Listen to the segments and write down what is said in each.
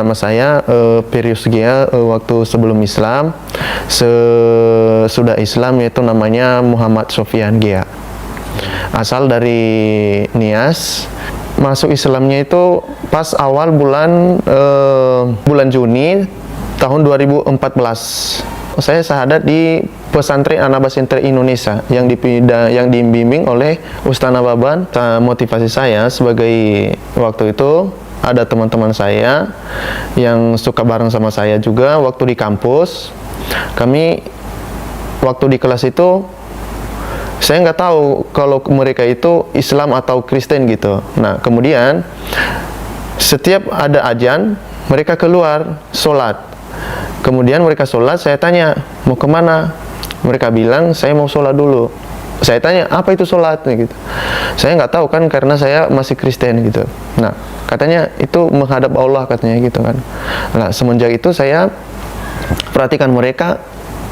Nama saya Perius Gia. Waktu sebelum Islam, sesudah Islam yaitu namanya Muhammad Sofyan Gia. Asal dari Nias. Masuk Islamnya itu pas awal bulan Juni tahun 2014. Saya syahadat di pesantren Anabas Center Indonesia yang dibimbing oleh Ustaz Nababan. Motivasi saya sebagai waktu itu ada teman-teman saya yang suka bareng sama saya juga waktu di kampus. Kami waktu di kelas itu saya nggak tahu kalau mereka itu Islam atau Kristen gitu. Nah kemudian setiap ada azan mereka keluar sholat. Kemudian mereka sholat, saya tanya mau kemana? Mereka bilang saya mau sholat dulu. Saya tanya apa itu sholat gitu. Saya nggak tahu kan karena saya masih Kristen gitu. Nah katanya itu menghadap Allah katanya gitu kan. Nah semenjak itu saya perhatikan mereka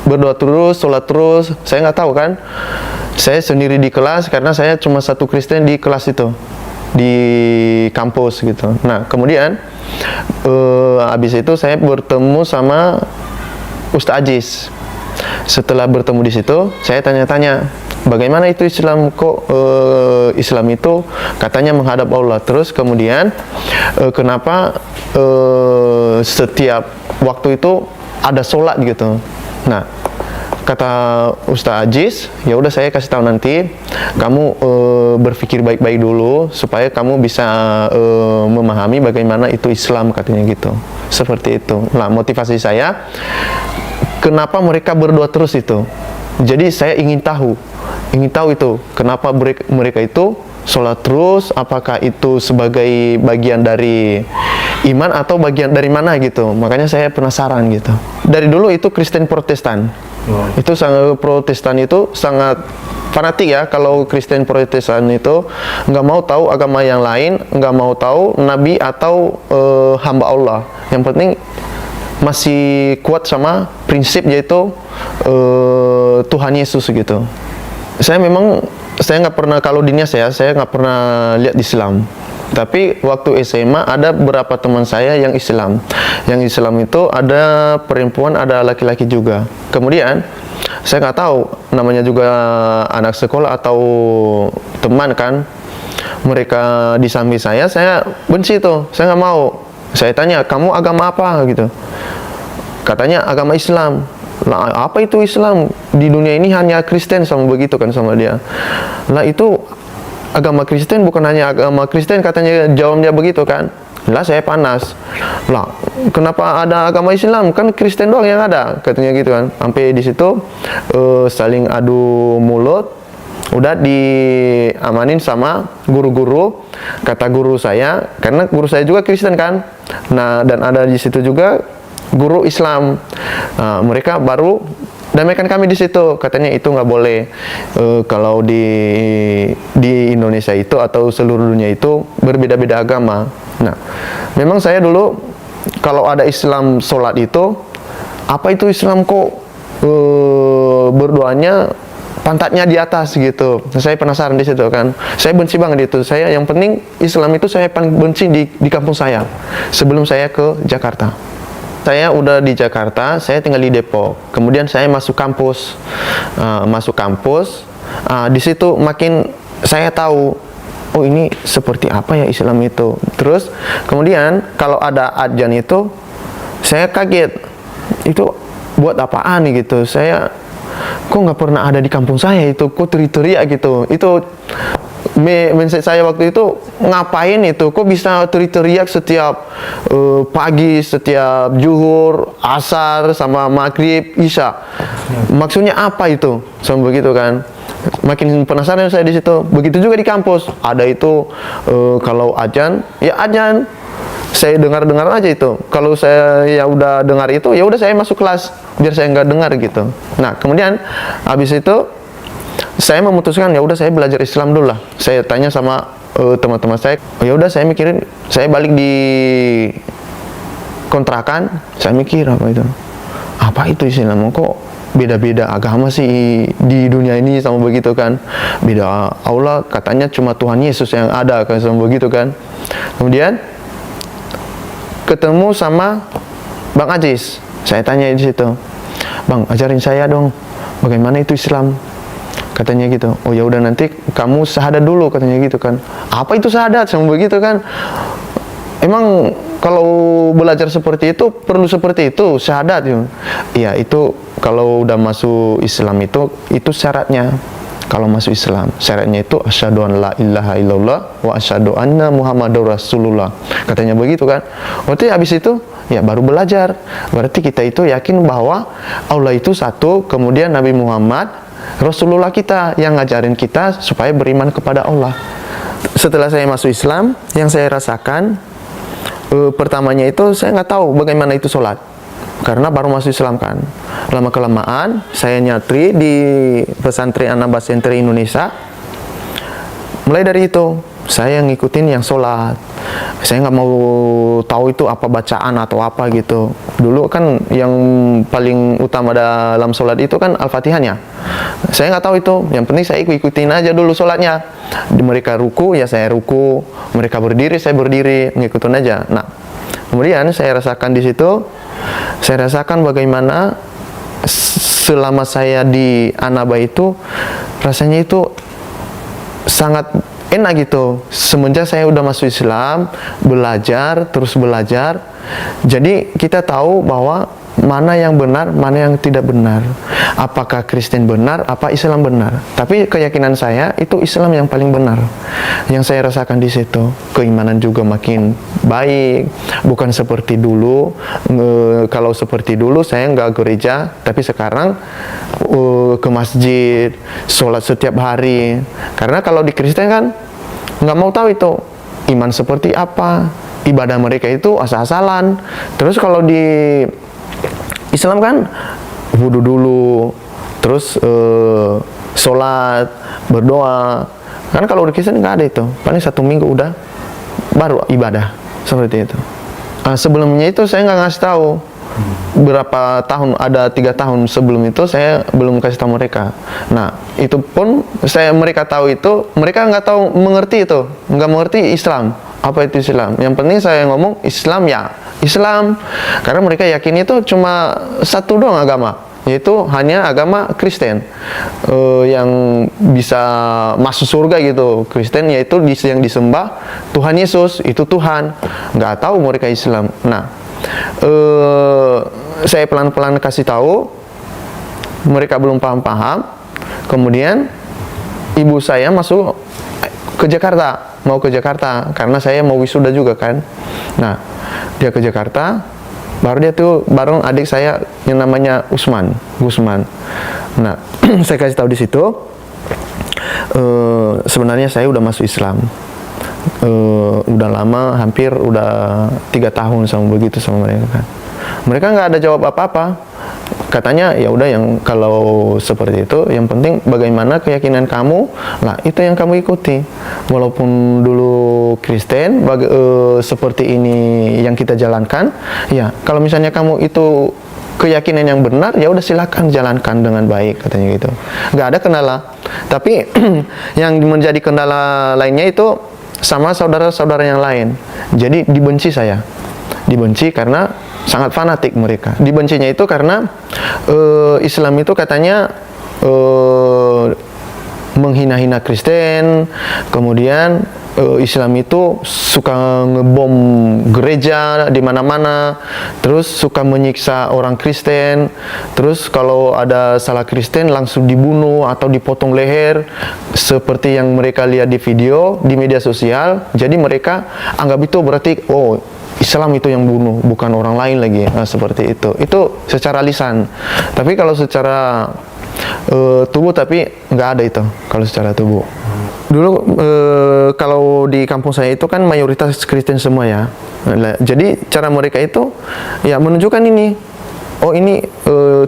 berdoa terus, sholat terus. Saya nggak tahu kan. Saya sendiri di kelas karena saya cuma satu Kristen di kelas itu, di kampus gitu. Nah kemudian habis itu saya bertemu sama Ustaz Aziz. Setelah bertemu di situ, saya tanya-tanya, bagaimana itu Islam? Kok Islam itu katanya menghadap Allah? Terus kemudian kenapa setiap waktu itu ada sholat gitu? Nah, kata Ustaz Aziz, ya udah saya kasih tahu nanti. Kamu berpikir baik-baik dulu supaya kamu bisa memahami bagaimana itu Islam katanya gitu. Seperti itu. Nah, motivasi saya kenapa mereka berdoa terus itu. Jadi saya ingin tahu itu kenapa mereka itu sholat terus, apakah itu sebagai bagian dari iman atau bagian dari mana gitu. Makanya saya penasaran gitu. Dari dulu itu Kristen Protestan. Itu sangat Protestan itu sangat fanatik ya. Kalau Kristen Protestan itu nggak mau tahu agama yang lain, nggak mau tahu nabi atau hamba Allah. Yang penting masih kuat sama prinsip yaitu Tuhan Yesus gitu. Saya nggak pernah, kalau di Nias saya nggak pernah lihat Islam. Tapi waktu SMA ada beberapa teman saya yang Islam. Yang Islam itu ada perempuan, ada laki-laki juga. Kemudian saya nggak tahu, namanya juga anak sekolah atau teman kan. Mereka di samping saya benci tuh, saya nggak mau. Saya tanya, kamu agama apa gitu? Katanya agama Islam. Lah apa itu Islam? Di dunia ini hanya Kristen sama begitu kan sama dia. Lah itu agama Kristen bukan hanya agama Kristen katanya, jawabnya begitu kan. Lah saya panas. Lah kenapa ada agama Islam? Kan Kristen doang yang ada katanya gitu kan. Sampai di situ saling adu mulut. Udah diamanin sama guru-guru. Kata guru saya, karena guru saya juga Kristen kan. Nah, dan ada di situ juga guru Islam. Nah, mereka baru damaikan kami di situ. Katanya itu nggak boleh. Kalau di Indonesia itu atau seluruh dunia itu berbeda-beda agama. Nah, memang saya dulu kalau ada Islam sholat itu, apa itu Islam kok berdoanya pantatnya di atas gitu. Saya penasaran di situ kan. Saya benci banget itu. Saya yang penting Islam itu saya paling benci di kampung saya sebelum saya ke Jakarta. Saya udah di Jakarta, saya tinggal di Depok. Kemudian saya masuk kampus. Di situ makin saya tahu, oh ini seperti apa ya Islam itu. Terus kemudian kalau ada adzan itu saya kaget. Itu buat apaan nih gitu. Saya kok nggak pernah ada di kampung saya itu, kok teriak gitu. Itu mindset saya waktu itu, ngapain itu, kok bisa teriak setiap pagi, setiap zuhur, asar, sama maghrib, isya. Maksudnya apa itu? Sama begitu kan. Makin penasaran saya di situ. Begitu juga di kampus. Ada itu kalau adzan, ya adzan. Saya dengar aja itu. Kalau saya ya udah dengar itu, ya udah saya masuk kelas biar saya nggak dengar gitu. Nah kemudian habis itu saya memutuskan ya udah saya belajar Islam dulu lah. Saya tanya sama teman-teman saya. Ya udah saya mikirin, saya balik di kontrakan. Saya mikir apa itu Islam? Kok beda-beda agama sih di dunia ini sama begitu kan? Beda Allah katanya cuma Tuhan Yesus yang ada kan sama begitu kan? Kemudian ketemu sama Bang Ajis. Saya tanya di situ, Bang, ajarin saya dong, bagaimana itu Islam? Katanya gitu. Oh ya udah, nanti kamu syahadat dulu, katanya gitu kan. Apa itu syahadat? Sama begitu kan. Emang kalau belajar seperti itu perlu seperti itu syahadat ya? Iya, itu kalau udah masuk Islam itu syaratnya. Kalau masuk Islam, syaratnya itu asyhadu an la ilaha illallah wa asyhadu anna muhammadar rasulullah. Katanya begitu kan. Berarti habis itu ya baru belajar. Berarti kita itu yakin bahwa Allah itu satu, kemudian Nabi Muhammad Rasulullah kita yang ngajarin kita supaya beriman kepada Allah. Setelah saya masuk Islam, yang saya rasakan pertamanya itu saya nggak tahu bagaimana itu sholat, karena baru masuk Islam kan. Lama kelamaan saya nyatri di pesantren Anambas Center Indonesia. Mulai dari itu saya ngikutin yang sholat. Saya nggak mau tahu itu apa bacaan atau apa gitu. Dulu kan yang paling utama dalam sholat itu kan Al-Fatihahnya. Saya nggak tahu itu. Yang penting saya ikutin aja dulu sholatnya. Mereka ruku ya saya ruku. Mereka berdiri saya berdiri. Ngikutin aja. Nah, kemudian saya rasakan di situ. Saya rasakan bagaimana selama saya di Anaba itu rasanya itu sangat enak gitu. Semenjak saya udah masuk Islam, belajar, terus belajar. Jadi kita tahu bahwa mana yang benar, mana yang tidak benar. Apakah Kristen benar, apa Islam benar. Tapi keyakinan saya itu Islam yang paling benar. Yang saya rasakan di situ, keimanan juga makin baik. Bukan seperti dulu. Kalau seperti dulu saya nggak gereja, tapi sekarang ke masjid, sholat setiap hari. Karena kalau di Kristen kan nggak mau tahu itu iman seperti apa, ibadah mereka itu asal-asalan. Terus kalau di Islam kan wudhu dulu, terus sholat, berdoa. Kan kalau di Kristen nggak ada itu, paling 1 minggu udah baru ibadah seperti itu. Sebelumnya itu saya nggak ngasih tahu. Berapa tahun, ada 3 tahun sebelum itu saya belum kasih tahu mereka. Nah itu pun mereka tahu itu, mereka nggak tahu mengerti itu, nggak mengerti Islam. Apa itu Islam? Yang penting saya ngomong Islam ya Islam, karena mereka yakin itu cuma satu doang agama, yaitu hanya agama Kristen yang bisa masuk surga gitu. Kristen yaitu yang disembah Tuhan Yesus, itu Tuhan. Nggak tahu mereka Islam. Nah saya pelan-pelan kasih tahu, mereka belum paham-paham. Kemudian ibu saya masuk ke Jakarta, mau ke Jakarta karena saya mau wisuda juga kan. Nah dia ke Jakarta, baru dia tuh bareng adik saya yang namanya Gusman. Nah saya kasih tahu di situ, sebenarnya saya udah masuk Islam. Udah lama, hampir udah 3 tahun sama begitu sama mereka kan. Mereka nggak ada jawab apa-apa. Katanya ya udah, yang kalau seperti itu yang penting bagaimana keyakinan kamu lah, itu yang kamu ikuti. Walaupun dulu Kristen seperti ini yang kita jalankan, ya kalau misalnya kamu itu keyakinan yang benar, ya udah silakan jalankan dengan baik, katanya gitu. Nggak ada kendala. Tapi yang menjadi kendala lainnya itu sama saudara-saudara yang lain. Jadi dibenci saya. Dibenci karena sangat fanatik mereka. Dibencinya itu karena Islam itu katanya menghina-hina Kristen. Kemudian Islam itu suka ngebom gereja di mana-mana. Terus suka menyiksa orang Kristen. Terus kalau ada salah Kristen langsung dibunuh atau dipotong leher, seperti yang mereka lihat di video di media sosial. Jadi mereka anggap itu berarti Islam itu yang bunuh, bukan orang lain lagi. Nah, seperti itu. Itu secara lisan. Tapi kalau secara tubuh, tapi nggak ada itu kalau secara tubuh. Dulu kalau di kampung saya itu kan mayoritas Kristen semua ya. Jadi cara mereka itu ya menunjukkan ini. Oh ini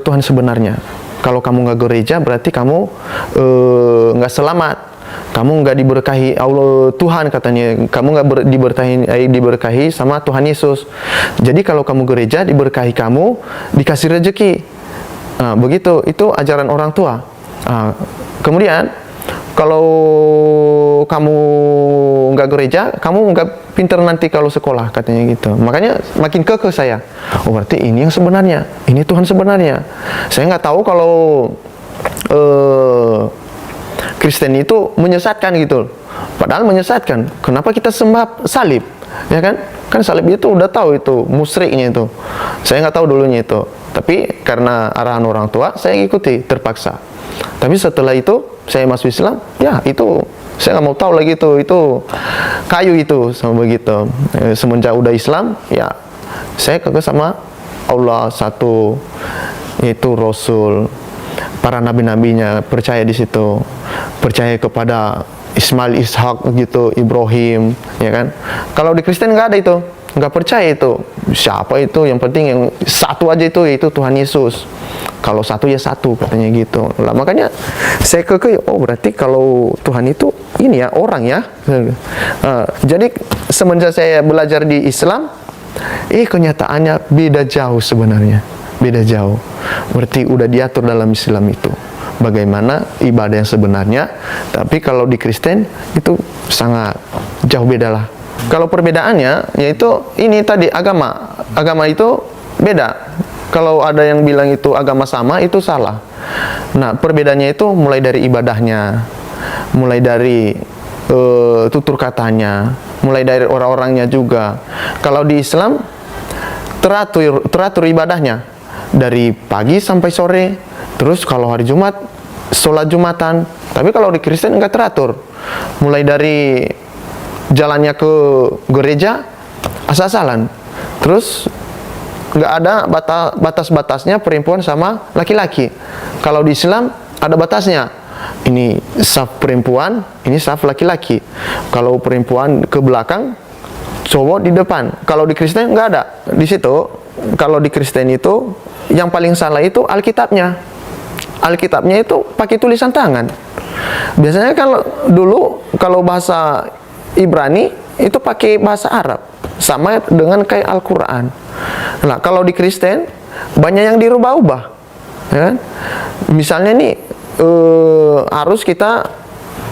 Tuhan sebenarnya. Kalau kamu nggak gereja berarti kamu nggak selamat. Kamu nggak diberkahi Allah Tuhan, katanya. Kamu nggak diberkahi sama Tuhan Yesus. Jadi kalau kamu gereja diberkahi, kamu dikasih rezeki. Nah, begitu, itu ajaran orang tua. Kemudian kalau kamu nggak gereja, kamu nggak pinter nanti kalau sekolah, katanya gitu. Makanya makin kekeh saya. Oh berarti ini yang sebenarnya, ini Tuhan sebenarnya. Saya nggak tahu kalau Kristen itu menyesatkan gitu. Padahal menyesatkan. Kenapa kita sembah salib? Ya kan? Kan salib itu udah tahu itu musyriknya itu. Saya nggak tahu dulunya itu. Tapi karena arahan orang tua, saya ikuti terpaksa. Tapi setelah itu saya masuk Islam, ya itu saya nggak mau tahu lagi itu kayu itu sama begitu. Semenjak udah Islam, ya saya kagak sama Allah satu, yaitu Rasul, para nabi-nabinya, percaya di situ, percaya kepada Ismail, Ishak gitu, Ibrahim, ya kan? Kalau di Kristen nggak ada itu, nggak percaya itu. Siapa itu? Yang penting yang satu aja itu, yaitu Tuhan Yesus. Kalau satu ya satu, katanya gitu. Lah makanya saya oh berarti kalau Tuhan itu ini ya orang ya. Jadi semenjak saya belajar di Islam, kenyataannya beda jauh sebenarnya, beda jauh. Berarti udah diatur dalam Islam itu bagaimana ibadah yang sebenarnya. Tapi kalau di Kristen itu sangat jauh beda lah. Kalau perbedaannya yaitu ini tadi, agama itu beda. Kalau ada yang bilang itu agama sama, itu salah. Nah, perbedaannya itu mulai dari ibadahnya, mulai dari tutur katanya, mulai dari orang-orangnya juga. Kalau di Islam teratur ibadahnya dari pagi sampai sore. Terus kalau hari Jumat sholat Jumatan. Tapi kalau di Kristen nggak teratur. Mulai dari jalannya ke gereja asal-asalan. Terus nggak ada batas-batasnya perempuan sama laki-laki. Kalau di Islam ada batasnya. Ini saf perempuan, ini saf laki-laki. Kalau perempuan ke belakang, cowok di depan. Kalau di Kristen nggak ada. Di situ, kalau di Kristen itu yang paling salah itu Alkitabnya. Alkitabnya itu pakai tulisan tangan. Biasanya kalau dulu kalau bahasa Ibrani itu pakai bahasa Arab, sama dengan kayak Al-Quran. Nah, kalau di Kristen banyak yang dirubah-ubah, ya kan? Misalnya nih harus kita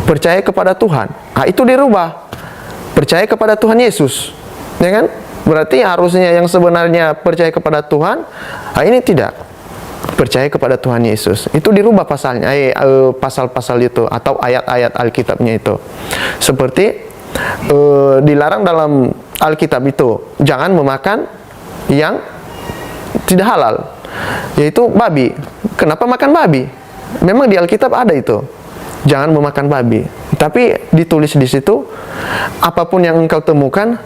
percaya kepada Tuhan. Nah, itu dirubah. Percaya kepada Tuhan Yesus, ya kan? Berarti harusnya yang sebenarnya percaya kepada Tuhan, ini tidak. Percaya kepada Tuhan Yesus. Itu dirubah pasalnya, pasal-pasal itu atau ayat-ayat Alkitabnya itu. Seperti dilarang dalam Alkitab itu jangan memakan yang tidak halal, yaitu babi. Kenapa makan babi? Memang di Alkitab ada itu, jangan memakan babi. Tapi ditulis di situ, apapun yang engkau temukan,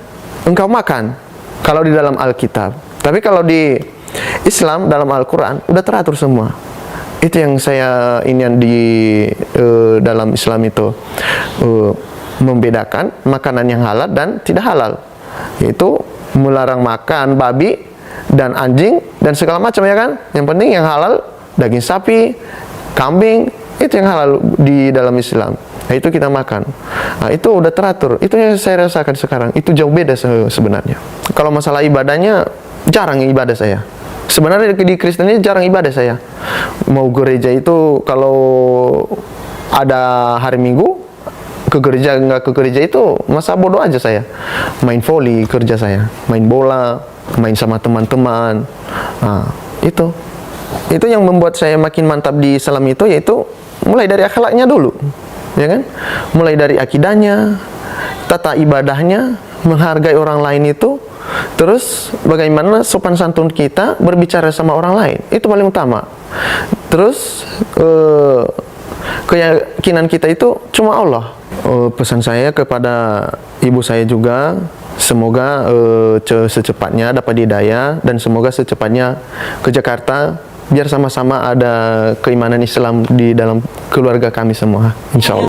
engkau makan. Kalau di dalam Alkitab. Tapi kalau di Islam dalam Al-Quran udah teratur semua. Itu yang saya inian di dalam Islam itu membedakan makanan yang halal dan tidak halal. Itu melarang makan babi dan anjing dan segala macam, ya kan? Yang penting yang halal daging sapi, kambing, itu yang halal di dalam Islam. Nah, itu kita makan. Nah, itu udah teratur. Itu yang saya rasakan sekarang. Itu jauh beda sebenarnya. Kalau masalah ibadahnya jarang ibadah saya. Sebenarnya di Kristen ini jarang ibadah saya. Mau gereja itu kalau ada hari Minggu ke gereja, nggak ke gereja itu masa bodoh aja saya. Main volley kerja saya, main bola, main sama teman-teman. Nah, itu yang membuat saya makin mantap di Islam itu, yaitu mulai dari akhlaknya dulu, ya kan? Mulai dari akidahnya, tata ibadahnya, menghargai orang lain itu. Terus bagaimana sopan santun kita berbicara sama orang lain, itu paling utama. Terus keyakinan kita itu cuma Allah. Pesan saya kepada ibu saya juga, semoga secepatnya dapat hidayah dan semoga secepatnya ke Jakarta biar sama-sama ada keimanan Islam di dalam keluarga kami semua, insya Allah.